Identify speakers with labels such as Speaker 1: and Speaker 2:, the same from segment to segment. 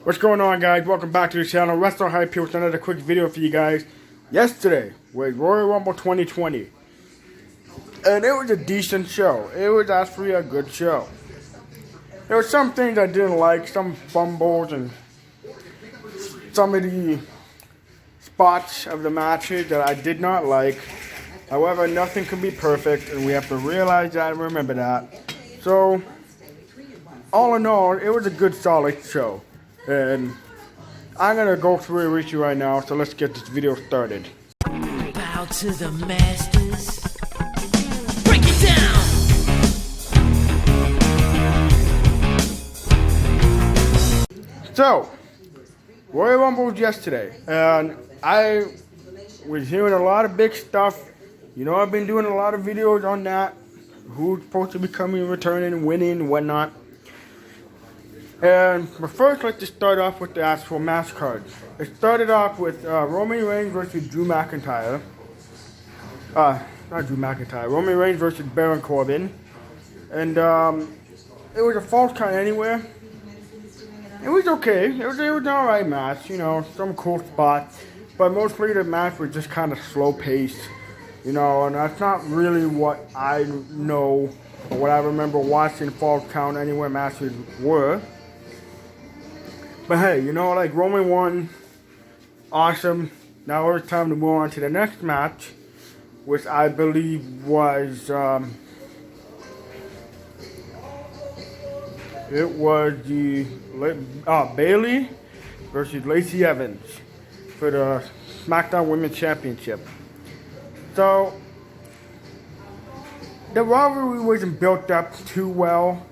Speaker 1: What's going on, guys? Welcome back to the channel. Wrestle Hype here with another quick video for you guys. Yesterday was Royal Rumble 2020. And it was a decent show. It was actually a good show. There were some things I didn't like, some fumbles and some of the spots of the matches that I did not like. However, nothing can be perfect, and we have to realize that and remember that. So, all in all, it was a good, solid show. And I'm going to go through it with you right now, so let's get this video started.
Speaker 2: Bow to the masters. Break it down!
Speaker 1: So, Royal Rumble was yesterday, and I was hearing a lot of big stuff. You know, I've been doing a lot of videos on that. Who's supposed to be coming, returning, winning, and whatnot. But first, let's just start off with the actual match cards. It started off with Roman Reigns versus Drew McIntyre. Not Drew McIntyre. Roman Reigns versus Baron Corbin. And it was a false count anywhere. It was okay. It was an alright match. You know, some cool spots. But mostly the match was just kind of slow paced. You know, and that's not really what I know or what I remember watching false count anywhere matches were. But hey, you know, like Roman won, awesome. Now it's time to move on to the next match, which I believe was, it was the Bayley versus Lacey Evans for the SmackDown Women's Championship. So, the rivalry wasn't built up too well,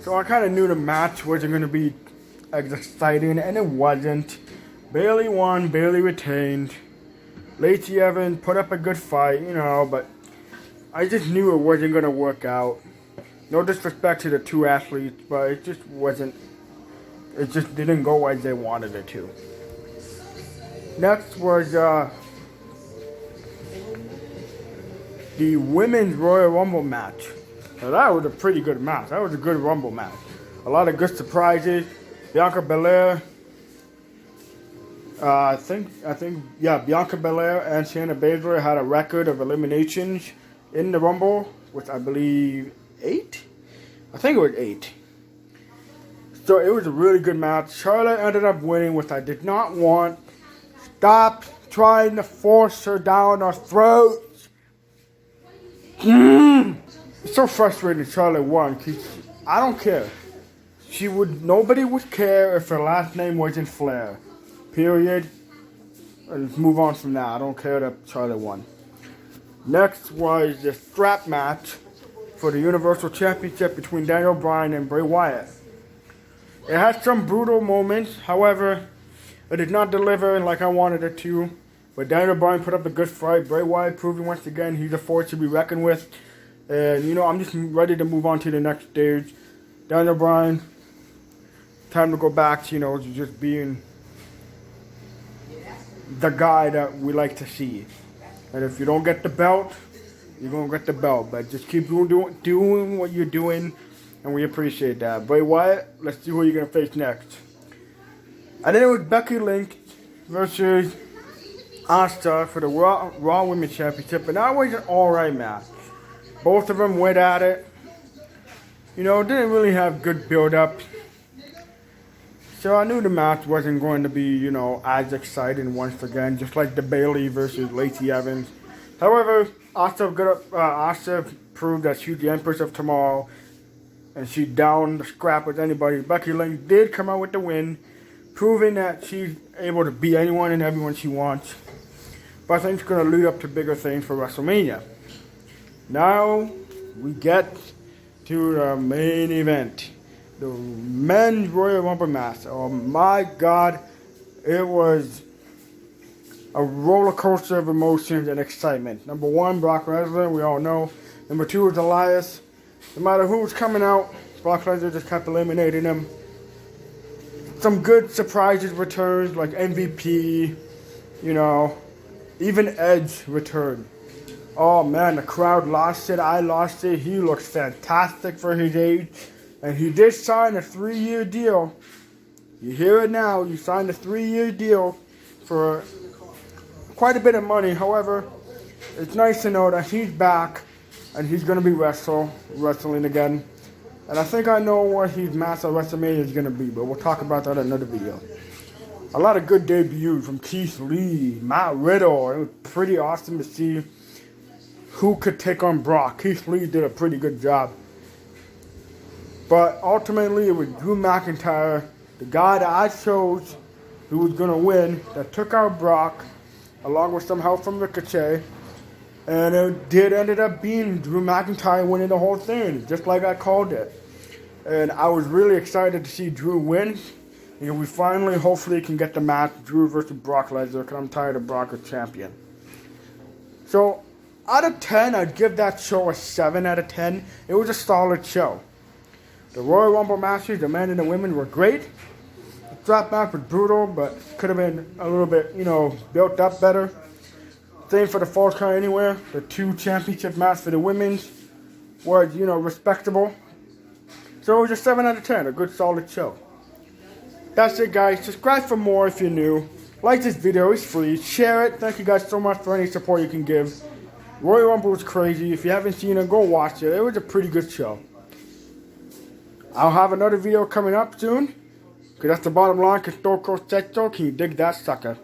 Speaker 1: so I kind of knew the match wasn't going to be as exciting, and it wasn't. Bayley won, Bayley retained. Lacey Evans put up a good fight, you know, but I just knew it wasn't going to work out. No disrespect to the two athletes, but it just wasn't, it just didn't go as they wanted it to. Next was the Women's Royal Rumble match. Now, that was a pretty good match. That was a good Rumble match. A lot of good surprises. Bianca Belair, Bianca Belair and Shayna Baszler had a record of eliminations in the Rumble, which I believe 8? I think it was 8. So it was a really good match. Charlotte ended up winning, which I did not want. Stop trying to force her down our throats. It's so frustrating Charlotte won, because I don't care. Nobody would care if her last name wasn't Flair. Period. Let's move on from that. I don't care that Charlotte won. Next was the strap match for the Universal Championship between Daniel Bryan and Bray Wyatt. It had some brutal moments. However, it did not deliver like I wanted it to. But Daniel Bryan put up a good fight. Bray Wyatt proving once again he's a force to be reckoned with. And, you know, I'm just ready to move on to the next stage. Daniel Bryan, time to go back to, you know, just being the guy that we like to see. And if you don't get the belt, you're going to get the belt. But just keep doing what you're doing, and we appreciate that. Bray Wyatt, let's see who you're going to face next. And then it was Becky Lynch versus Asuka for the Raw Women's Championship. And that was an alright match. Both of them went at it. You know, didn't really have good build-up. So I knew the match wasn't going to be, you know, as exciting once again, just like the Bayley versus Lacey Evans. However, Asuka proved that she's the Empress of Tomorrow, and she down the scrap with anybody. Becky Lynch did come out with the win, proving that she's able to beat anyone and everyone she wants. But I think it's going to lead up to bigger things for WrestleMania. Now we get to the main event. The men's Royal Rumble match. Oh my God, it was a roller coaster of emotions and excitement. Number 1, Brock Lesnar, we all know. Number 2 is Elias. No matter who was coming out, Brock Lesnar just kept eliminating them. Some good surprises returns, like MVP, you know, even Edge returned. Oh man, the crowd lost it. I lost it. He looks fantastic for his age. And he did sign a 3-year deal You hear it now. You signed a 3-year deal for quite a bit of money. However, it's nice to know that he's back and he's going to be wrestling again. And I think I know what his match at Wrestlemania is going to be, but we'll talk about that in another video. A lot of good debuts from Keith Lee, Matt Riddle. It was pretty awesome to see who could take on Brock. Keith Lee did a pretty good job. But ultimately, it was Drew McIntyre, the guy that I chose who was going to win, that took out Brock, along with some help from Ricochet. And it ended up being Drew McIntyre winning the whole thing, just like I called it. And I was really excited to see Drew win. And we finally, hopefully, can get the match, Drew versus Brock Lesnar, because I'm tired of Brock as champion. So, out of 10, I'd give that show a 7 out of 10. It was a solid show. The Royal Rumble matches, the men and the women, were great. The strap match was brutal, but could have been a little bit, built up better. Same for the Falls Count Anywhere. The 2 championship matches for the women's was, respectable. So it was a 7 out of 10, a good solid show. That's it, guys. Subscribe for more if you're new. Like this video, it's free. Share it. Thank you guys so much for any support you can give. Royal Rumble was crazy. If you haven't seen it, go watch it. It was a pretty good show. I'll have another video coming up soon. Because that's the bottom line. Can you dig that sucker?